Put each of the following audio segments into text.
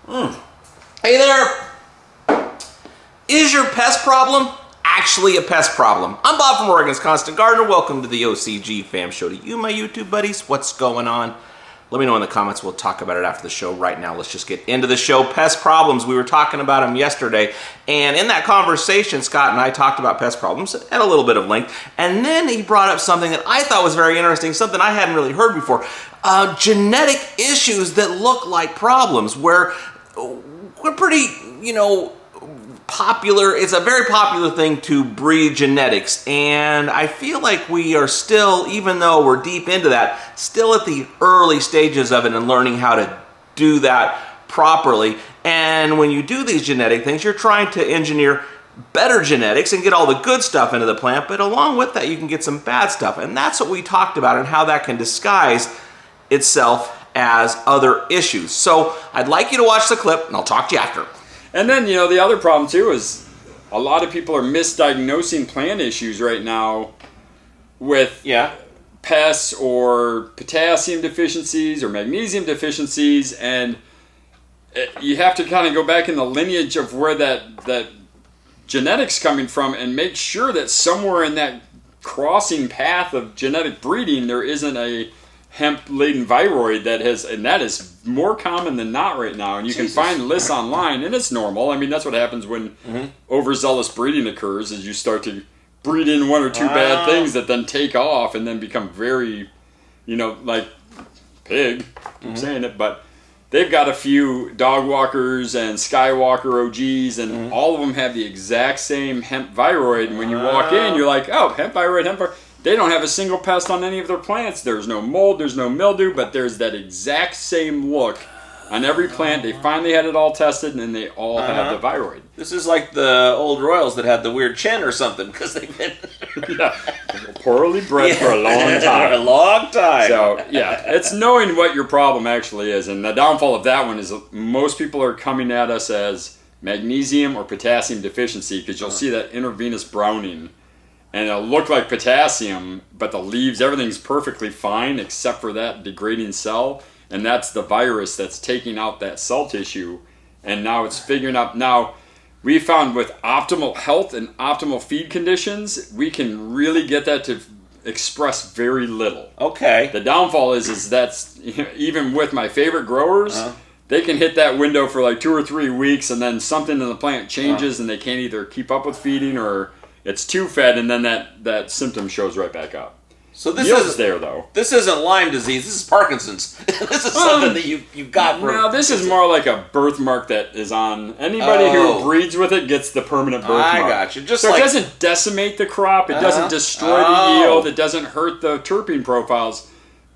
Hey there! Is your pest problem actually a pest problem? I'm Bob from Oregon's Constant Gardener. Welcome to the OCGFAM show. To you, my YouTube buddies, what's going on? Let me know in the comments. We'll talk about it after the show. Right now, let's just get into the show. Pest problems. We were talking about them yesterday. And in that conversation, Scott and I talked about pest problems at a little bit of length. And then he brought up something that I thought was very interesting, something I hadn't really heard before. Genetic issues that look like problems, where we're pretty, popular. It's a very popular thing to breed genetics, and I feel like we are still, even though we're deep into that, still at the early stages of it and learning how to do that properly. And when you do these genetic things, you're trying to engineer better genetics and get all the good stuff into the plant, but along with that you can get some bad stuff, and that's what we talked about and how that can disguise itself as other issues. So I'd like you to watch the clip and I'll talk to you after. And then, the other problem too is a lot of people are misdiagnosing plant issues right now with pests or potassium deficiencies or magnesium deficiencies, and you have to kind of go back in the lineage of where that genetics coming from and make sure that somewhere in that crossing path of genetic breeding there isn't a hemp-laden viroid that is more common than not right now, and you can find lists online, and it's normal. I mean, that's what happens when overzealous breeding occurs, is you start to breed in one or two bad things that then take off and then become very, like pig. I'm saying it, but they've got a few dog walkers and skywalker OGs, and all of them have the exact same hemp viroid, and when you walk in, you're like, oh, hemp viroid. They don't have a single pest on any of their plants. There's no mold, there's no mildew, but there's that exact same look on every plant. They finally had it all tested, and they all have the viroid. This is like the old royals that had the weird chin or something, because they've been poorly bred for a long time. A long time. So, it's knowing what your problem actually is. And the downfall of that one is most people are coming at us as magnesium or potassium deficiency, because you'll see that intravenous browning. And it'll look like potassium, but the leaves, everything's perfectly fine except for that degrading cell. And that's the virus that's taking out that cell tissue. And now it's figuring out. Now, we found with optimal health and optimal feed conditions, we can really get that to express very little. Okay. The downfall is that's, even with my favorite growers, they can hit that window for like 2 or 3 weeks, and then something in the plant changes, and they can't either keep up with feeding or it's too fed, and then that symptom shows right back up. So this is there though. This isn't Lyme disease. This is Parkinson's. This is something that you got. No, this is more like a birthmark that is on anybody who breeds with it gets the permanent birthmark. I got you. It doesn't decimate the crop. It doesn't destroy the yield. It doesn't hurt the terpene profiles.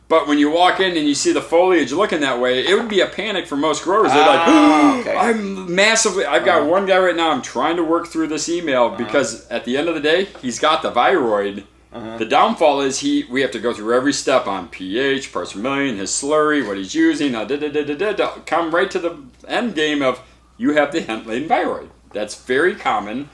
But when you walk in and you see the foliage looking that way, it would be a panic for most growers. They're like, I've got one guy right now, I'm trying to work through this email because at the end of the day, he's got the viroid. The downfall is we have to go through every step on pH, parts per million, his slurry, what he's using, come right to the end game of you have the hemp-laden viroid. That's very common.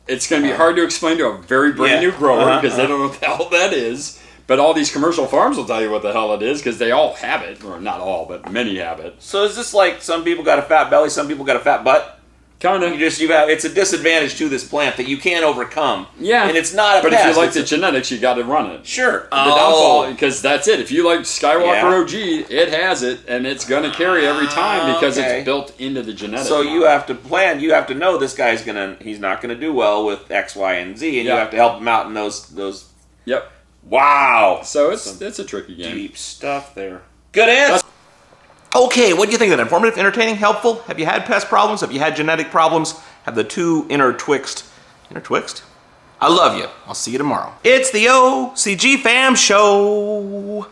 It's going to be hard to explain to a very brand new grower because they don't know what the hell that is. But all these commercial farms will tell you what the hell it is because they all have it. Or not all, but many have it. So is this like some people got a fat belly, some people got a fat butt? Kind of. It's a disadvantage to this plant that you can't overcome. Yeah. And it's not a But pest. if you like the genetics, you got to run it. Sure. The downfall, because that's it. If you like Skywalker OG, it has it, and it's going to carry every time because it's built into the genetics. So you have to plan. You have to know this guy's he's not going to do well with X, Y, and Z, and you have to help him out in those. Yep. Wow. So it's a tricky game. Deep stuff there. Good answer. Okay, what do you think of that? Informative, entertaining, helpful? Have you had pest problems? Have you had genetic problems? Have the two intertwixt? I love you. I'll see you tomorrow. It's the OCGFAM show.